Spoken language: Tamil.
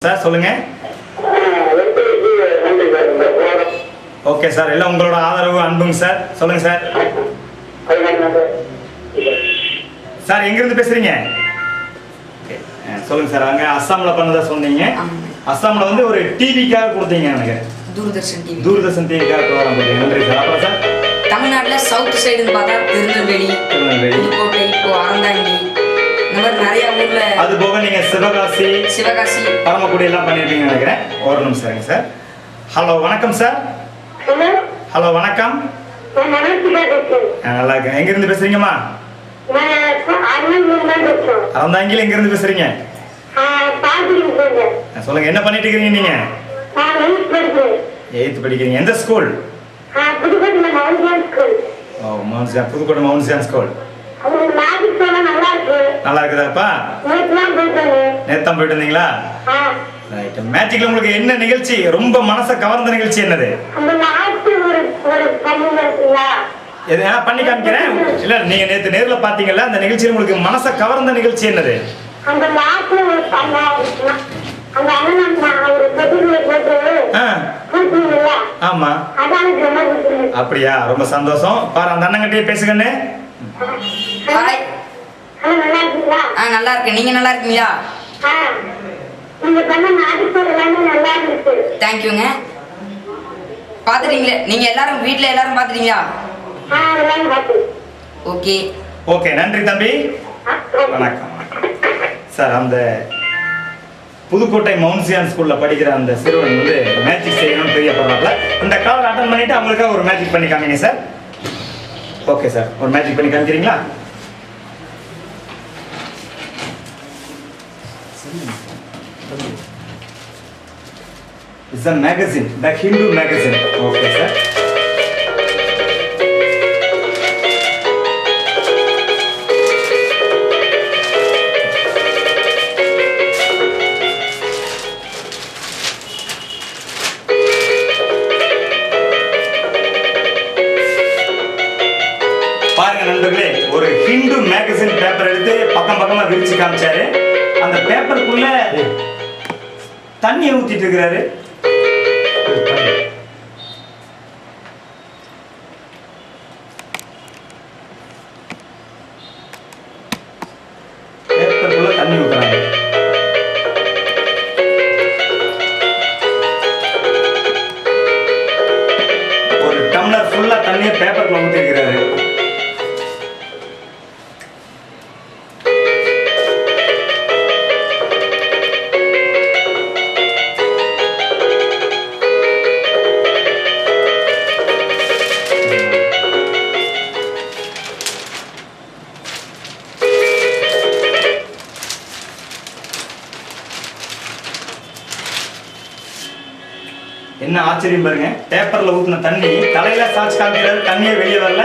சார் சொல்லுங்க. ஓகே சார், எல்லாம் உங்களோட ஆதரவு அன்புங்க சார். சொல்லுங்க சார். சார் எங்கிருந்து பேசுறீங்க? சொல்லுங்க சார். அங்க அஸ்ஸாம்ல பண்ணதா சொன்னீங்க. அஸ்ஸாம்ல வந்து ஒரு டிவிக்காக கொடுத்தீங்க எனக்கு. தூர்தர்ஷன் டிவிக்காக ப்ரோகிராம் கொடுத்தீங்க. நன்றி சார். அப்புறம் சார் தமிழ்நாட்டில் சவுத் சைடுன்னு பார்த்தா திருநெல்வேலி, புதுக்கோட்டை, இப்போ அறந்தாங்கி, இந்த மாதிரி நிறைய ஊர்ல. அது போக நீங்க சிவகாசி பரமக்குடி எல்லாம் பண்ணிருப்பீங்க நினைக்கிறேன். ஒரு நிமிஷம் சார். ஹலோ வணக்கம் சார். ஹலோ வணக்கம். நல்லா இருக்கேன். எங்க இருந்து பேசுறீங்கம்மா? அறந்தாங்கில எங்க இருந்து பேசுறீங்க? சொல்லுங்க, என்ன பண்ணிட்டு இருக்கீங்க நீங்க? 8th படிக்கிறீங்க. எந்த ஸ்கூல்? Pudukkottai mount school. நல்லா இருக்குதாப்பா? நேத்தான் போயிட்டு இருந்தீங்களா? ரைட். மேஜிக்ல உங்களுக்கு என்ன நிகழ்ச்சி ரொம்ப மனசை கவர்ந்த நிகழ்ச்சி என்னது? பண்ணி காமிக்கிறேன். இல்ல நீங்க நேத்து நேர்ல பாத்தீங்கல்ல, அந்த நிகழ்ச்சியில உங்களுக்கு மனசை கவர்ந்த நிகழ்ச்சி என்னது? ஆமா அப்படியா? ரொம்ப சந்தோஷம். பாரு அந்த அண்ணங்கிட்டே பேசுங்கன்னு. நல்லா இருக்கேன். நீங்க நல்லா இருக்கீங்களா? தேங்க்யூங்க. பாத்துட்டீங்களே நீங்க எல்லாரும் வீட்டுல எல்லாரும் பாத்துட்டீங்களா? Okay okay. நன்றி தம்பி. வணக்கம் சார். அந்த புதுக்கோட்டை மவுண்ட் ஸ்கூல்ல படிக்கிற அந்த சிறுவன் வந்து மேஜிக் செய்யணும்னு தெரிய போறாப்ல. இந்த கால் அட்டன் பண்ணிட்டு அவங்களுக்காக ஒரு மேஜிக் பண்ணி காமிங்க சார். ஓகே சார், ஒரு மேஜிக் பண்ணி காமிக்கிறீங்களா? It's a magazine, the Hindu magazine. Okay sir. பாருங்க நண்பர்களே, ஒரு ஹிந்து மேகசின் பேப்பர் எடுத்து பக்கம் பக்கமா விரிச்சு காமிச்சாரு. அந்த பேப்பருக்குள்ள தண்ணியை ஊத்திட்டு இருக்கிறாரு. பேப்பருக்குள்ள தண்ணி ஊத்துறாங்க. ஒரு டம்ளர் ஃபுல்லா தண்ணியை பேப்பருக்குள்ள ஊத்தி இருக்கிறாரு. என்ன ஆச்சரியம் பாருங்க, பேப்பர்ல ஊத்துன தண்ணி தலையில சாச்சு காமிக்கிறாரு, தண்ணியே வெளியே வரல.